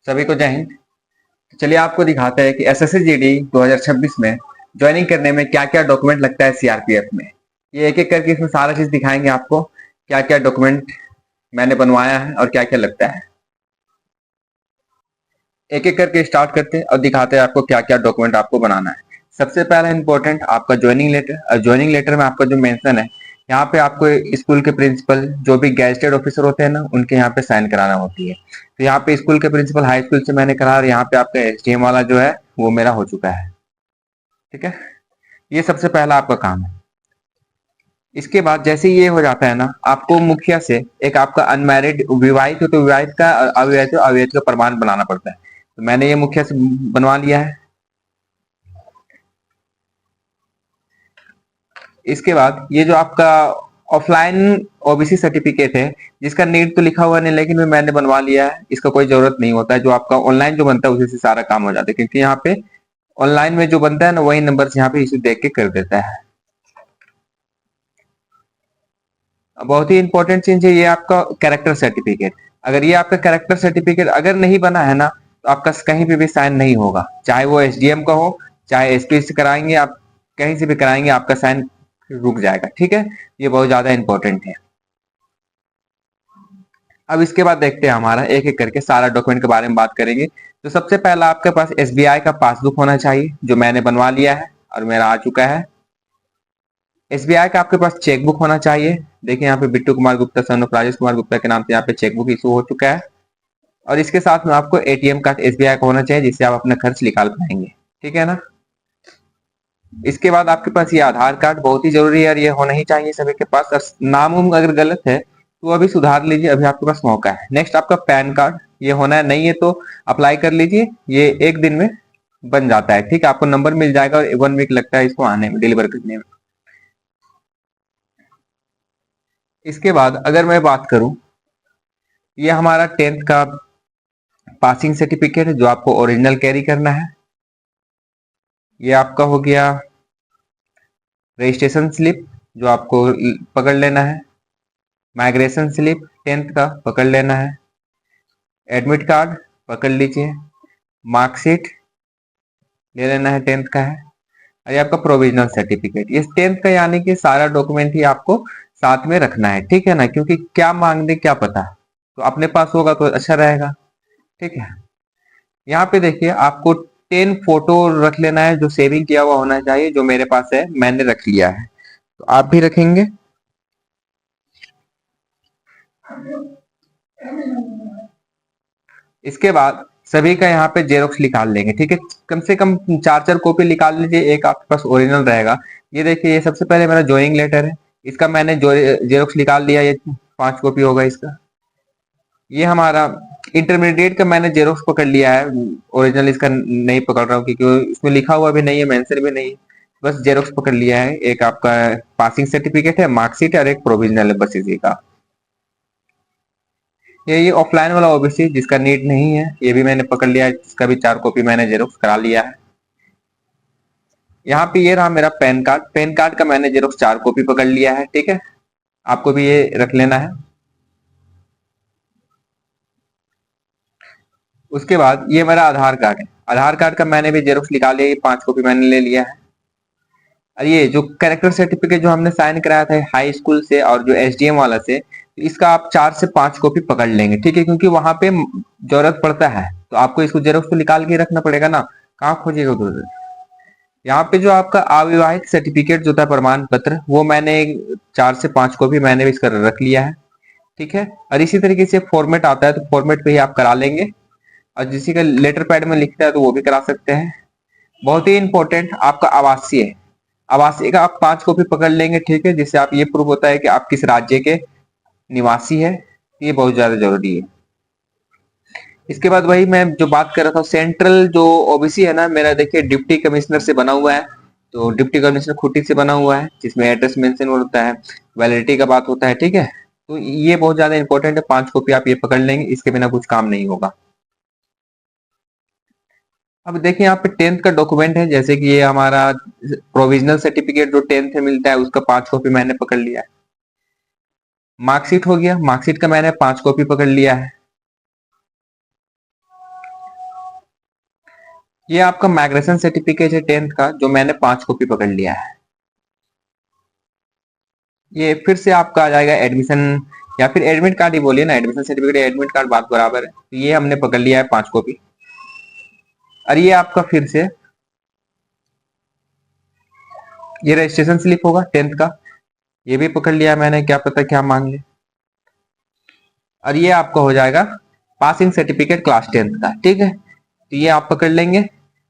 सभी को जय हिंद। तो चलिए आपको दिखाते हैं कि एसएससी जीडी 2026 में ज्वाइनिंग करने में क्या क्या डॉक्यूमेंट लगता है सीआरपीएफ में। ये एक एक करके इसमें सारा चीज दिखाएंगे आपको, क्या क्या डॉक्यूमेंट मैंने बनवाया है और क्या क्या लगता है। एक एक करके स्टार्ट करते हैं और दिखाते हैं आपको क्या क्या डॉक्यूमेंट आपको बनाना है। सबसे पहला इंपॉर्टेंट आपका ज्वाइनिंग लेटर। ज्वाइनिंग लेटर में आपका जो मेंशन है, यहाँ पे आपको स्कूल के प्रिंसिपल जो भी गैजेटेड ऑफिसर होते हैं ना, उनके यहाँ पे साइन कराना होती है। तो यहाँ पे स्कूल के प्रिंसिपल हाई स्कूल से मैंने करा और यहाँ पे आपका एसडीएम वाला जो है वो मेरा हो चुका है। ठीक है, ये सबसे पहला आपका काम है। इसके बाद जैसे ये हो जाता है ना, आपको मुखिया से एक आपका अनमैरिड विवाहित हो तो विवाहित का, अविवाहित हो अविवाहित का प्रमाण बनाना पड़ता है। तो मैंने ये मुखिया से बनवा लिया है। इसके बाद ये जो आपका ऑफलाइन ओबीसी सर्टिफिकेट है, जिसका नीड तो लिखा हुआ नहीं लेकिन मैंने बनवा लिया है, इसका कोई जरूरत नहीं होता है। जो आपका ऑनलाइन जो बनता है उसी से सारा काम हो जाता है, क्योंकि यहाँ पे ऑनलाइन में जो बनता है ना वही नंबर से यहाँ पे इशू देख के कर देता है। बहुत ही इंपॉर्टेंट चीज है ये आपका कैरेक्टर सर्टिफिकेट। अगर ये आपका कैरेक्टर सर्टिफिकेट अगर नहीं बना है ना, तो आपका कहीं पे भी साइन नहीं होगा, चाहे वो एसडीएम का हो चाहे एसपी से कराएंगे, आप कहीं से भी कराएंगे आपका साइन रुक जाएगा। ठीक है, ये बहुत ज्यादा इंपॉर्टेंट है। अब इसके बाद देखते हैं हमारा एक एक करके सारा डॉक्यूमेंट के बारे में बात करेंगे। तो सबसे पहला आपके पास एसबीआई का पासबुक होना चाहिए, जो मैंने बनवा लिया है और मेरा आ चुका है। एसबीआई का आपके पास चेकबुक होना चाहिए। देखिए यहाँ पे बिट्टू कुमार गुप्ता सन ऑफ राजेश कुमार गुप्ता के नाम से यहाँ पे चेकबुक इशू हो चुका है। और इसके साथ में आपको एटीएम कार्ड एसबीआई का होना चाहिए, जिससे आप अपना खर्च निकाल पाएंगे। ठीक है ना। इसके बाद आपके पास ये आधार कार्ड बहुत ही जरूरी है और ये होना ही चाहिए सभी के पास। और नाम उम अगर गलत है तो अभी सुधार लीजिए, अभी आपके पास मौका है। नेक्स्ट आपका पैन कार्ड, ये होना है, नहीं है तो अप्लाई कर लीजिए, ये एक दिन में बन जाता है। ठीक है, आपको नंबर मिल जाएगा और 1 वीक लगता है इसको आने में, डिलीवर करने में। इसके बाद अगर मैं बात करूं, ये हमारा 10th का पासिंग सर्टिफिकेट है, जो आपको ओरिजिनल कैरी करना है। ये आपका हो गया रजिस्ट्रेशन स्लिप, जो आपको पकड़ लेना है। माइग्रेशन स्लिप 10th का पकड़ लेना है। एडमिट कार्ड पकड़ लीजिए। मार्कशीट ले लेना है, 10th का है। और ये आपका प्रोविजनल सर्टिफिकेट, ये 10th का, यानी कि सारा डॉक्यूमेंट ही आपको साथ में रखना है। ठीक है ना, क्योंकि क्या मांग दे क्या पता, तो अपने पास होगा तो अच्छा रहेगा। ठीक है, यहाँ पे देखिए आपको 10 फोटो रख लेना है, जो सेविंग किया हुआ होना चाहिए, जो मेरे पास है मैंने रख लिया है, तो आप भी रखेंगे। इसके बाद सभी का यहाँ पे जेरोक्स निकाल लेंगे। ठीक है, कम से कम 4 कॉपी निकाल लीजिए, एक आपके पास ओरिजिनल रहेगा। ये देखिए, ये सबसे पहले मेरा ज्वाइनिंग लेटर है, इसका मैंने जेरोक्स निकाल लिया, ये 5 कॉपी होगा इसका। ये हमारा इंटरमीडिएट का मैंने जेरोक्स पकड़ लिया है, ओरिजिनल इसका नहीं पकड़ रहा हूँ क्योंकि इसमें लिखा हुआ भी नहीं है, मेंशन भी नहीं है, बस जेरोक्स पकड़ लिया है। एक आपका पासिंग सर्टिफिकेट है, मार्कशीट है और एक प्रोविजनल है, बस इसी का। ये ऑफलाइन वाला ओबीसी जिसका नीड नहीं है, ये भी मैंने पकड़ लिया है, इसका भी 4 कॉपी मैंने जेरोक्स करा लिया है। यहाँ पे ये रहा मेरा पैन कार्ड, पैन कार्ड का मैंने जेरोक्स 4 कॉपी पकड़ लिया है। ठीक है, आपको भी ये रख लेना है। उसके बाद ये मेरा आधार कार्ड है, आधार कार्ड का मैंने भी जेरोक्स निकाल लिया, ये 5 कॉपी मैंने ले लिया है। और ये जो कैरेक्टर सर्टिफिकेट जो हमने साइन कराया था हाई स्कूल से और जो एसडीएम वाला से, इसका आप 4 से 5 कॉपी पकड़ लेंगे। ठीक है, क्योंकि वहां पे जरूरत पड़ता है, तो आपको इसको जेरोक्स तो निकाल के रखना पड़ेगा ना, कहाँ खोजिएगा उधर। यहाँ पे जो आपका अविवाहित सर्टिफिकेट जो था प्रमाण पत्र, वो मैंने 4 से 5 कॉपी मैंने भी इसका रख लिया है। ठीक है, और इसी तरीके से फॉर्मेट आता है, तो फॉर्मेट पे ही आप करा लेंगे। और किसी का लेटर पैड में लिखता है तो वो भी करा सकते हैं। बहुत ही इंपॉर्टेंट आपका आवासीय है, आवासीय का आप 5 कॉपी पकड़ लेंगे। ठीक है, जिससे आप ये प्रूव होता है कि आप किस राज्य के निवासी है, ये बहुत ज्यादा जरूरी है। इसके बाद वही मैं जो बात कर रहा था, सेंट्रल जो ओबीसी है ना मेरा, देखिए डिप्टी कमिश्नर से बना हुआ है, तो डिप्टी कमिश्नर खुटी से बना हुआ है, जिसमें एड्रेस मेंशन होता है, वैलिडिटी का बात होता है। ठीक है, तो ये बहुत ज्यादा इंपॉर्टेंट है, 5 कॉपी आप ये पकड़ लेंगे, इसके बिना कुछ काम नहीं होगा। अब देखिए यहाँ पे 10th का डॉक्यूमेंट है, जैसे कि ये हमारा प्रोविजनल सर्टिफिकेट जो 10th में मिलता है, उसका 5 कॉपी मैंने पकड़ लिया है। मार्कशीट हो गया, मार्कशीट का मैंने 5 कॉपी पकड़ लिया है। ये आपका माइग्रेशन सर्टिफिकेट है 10th का, जो मैंने 5 कॉपी पकड़ लिया है। ये फिर से आपका आ जाएगा एडमिशन, या फिर एडमिट कार्ड ही बोलिए ना, एडमिशन सर्टिफिकेट एडमिट कार्ड बात बराबर है। तो ये हमने पकड़ लिया है 5 कॉपी। और ये आपका फिर से ये रजिस्ट्रेशन स्लिप होगा 10th का, ये भी पकड़ लिया मैंने, क्या पता क्या मांग ले। और ये आपका हो जाएगा पासिंग सर्टिफिकेट क्लास 10th का, ठीक है। तो ये आप पकड़ लेंगे।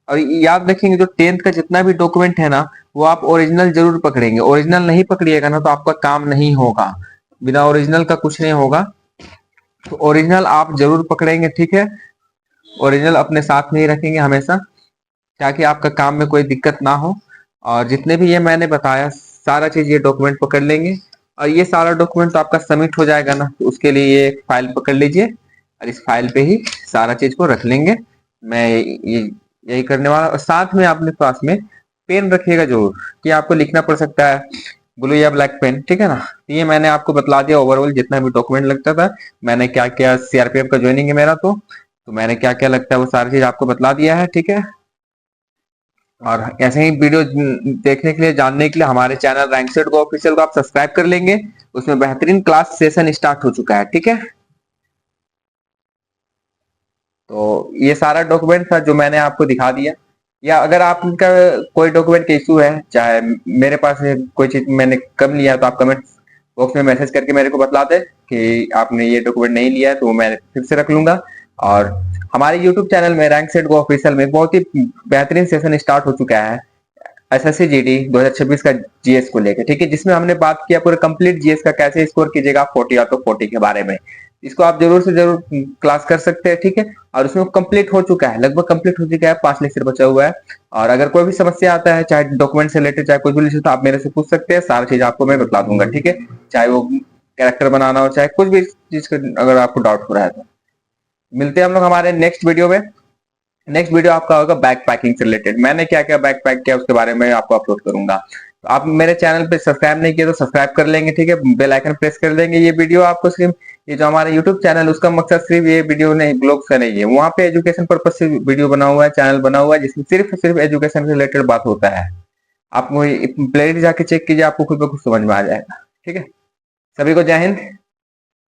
और याद रखेंगे जो 10th का जितना भी डॉक्यूमेंट है ना, वो आप ओरिजिनल जरूर पकड़ेंगे। ओरिजिनल नहीं पकड़िएगा ना तो आपका काम नहीं होगा, बिना ओरिजिनल का कुछ नहीं होगा। तो ओरिजिनल आप जरूर पकड़ेंगे, ठीक है। ओरिजिनल अपने साथ में ही रखेंगे हमेशा, ताकि आपका काम में कोई दिक्कत ना हो। और जितने भी ये मैंने बताया सारा चीज ये डॉक्यूमेंट पकड़ लेंगे। और ये सारा डॉक्यूमेंट तो आपका सबमिट हो जाएगा ना, तो उसके लिए ये फाइल पकड़ लीजिए और इस फाइल पे ही सारा चीज को रख लेंगे। मैं ये यही करने वाला। और साथ में अपने पास में पेन रखिएगा जरूर, कि आपको लिखना पड़ सकता है, ब्लू या ब्लैक पेन, ठीक है ना। ये मैंने आपको बतला दिया ओवरऑल जितना भी डॉक्यूमेंट लगता था, मैंने क्या क्या, सीआरपीएफ का ज्वाइनिंग है मेरा, तो मैंने क्या क्या लगता है वो सारी चीज आपको बतला दिया है, ठीक है। और ऐसे ही वीडियो देखने के लिए, जानने के लिए हमारे चैनल रैंक सेट को ऑफिशियल को आप सब्सक्राइब कर लेंगे। उसमें बेहतरीन क्लास सेशन स्टार्ट हो चुका है, ठीक है। तो ये सारा डॉक्यूमेंट था जो मैंने आपको दिखा दिया। या अगर आपका कोई डॉक्यूमेंट का इशू है, चाहे मेरे पास कोई चीज मैंने कम लिया, तो आप कमेंट बॉक्स में मैसेज करके मेरे को बतला दे कि आपने ये डॉक्यूमेंट नहीं लिया है, तो मैं फिर से रख लूंगा। और हमारे यूट्यूब चैनल में रैंक सेट गो ऑफिशियल में बहुत ही बेहतरीन सेशन स्टार्ट हो चुका है एसएससी जीडी 2026 का जीएस को लेकर, ठीक है। जिसमें हमने बात किया पूरे कंप्लीट जीएस का कैसे स्कोर कीजिएगा 40 या तो 40 के बारे में। इसको आप जरूर से जरूर क्लास कर सकते हैं, ठीक है। और उसमें कंप्लीट हो चुका है, लगभग कंप्लीट हो चुका है, 5 लेक्चर बचा हुआ है। और अगर कोई भी समस्या आता है, चाहे डॉक्यूमेंट से रिलेटेड, चाहे कुछ भी रिलेटेड, तो आप मेरे से पूछ सकते हैं, सारी चीज आपको मैं बता दूंगा, ठीक है। चाहे वो कैरेक्टर बनाना हो, चाहे कुछ भी चीज का अगर आपको डाउट हो रहा है तो। मिलते हैं हम लोग हमारे नेक्स्ट वीडियो में। नेक्स्ट वीडियो आपका होगा बैक पैकिंग से रिलेटेड, मैंने क्या क्या बैक पैक किया उसके बारे में आपको अपलोड करूंगा। तो आप मेरे चैनल पे सब्सक्राइब नहीं किया तो सब्सक्राइब कर लेंगे, ठीक है। बेल आइकन प्रेस कर लेंगे। ये वीडियो आपको सिर्फ, ये जो हमारा यूट्यूब चैनल, उसका मकसद सिर्फ ये वीडियो नहीं, ब्लॉग्स का नहीं है। वहाँ पे एजुकेशन पर्पज से वीडियो बना हुआ है, चैनल बना हुआ है, जिसमें सिर्फ एजुकेशन से रिलेटेड बात होता है। आप प्ले जाके चेक कीजिए, आपको खुद ब खुद समझ में आ जाएगा, ठीक है। सभी को जय हिंद।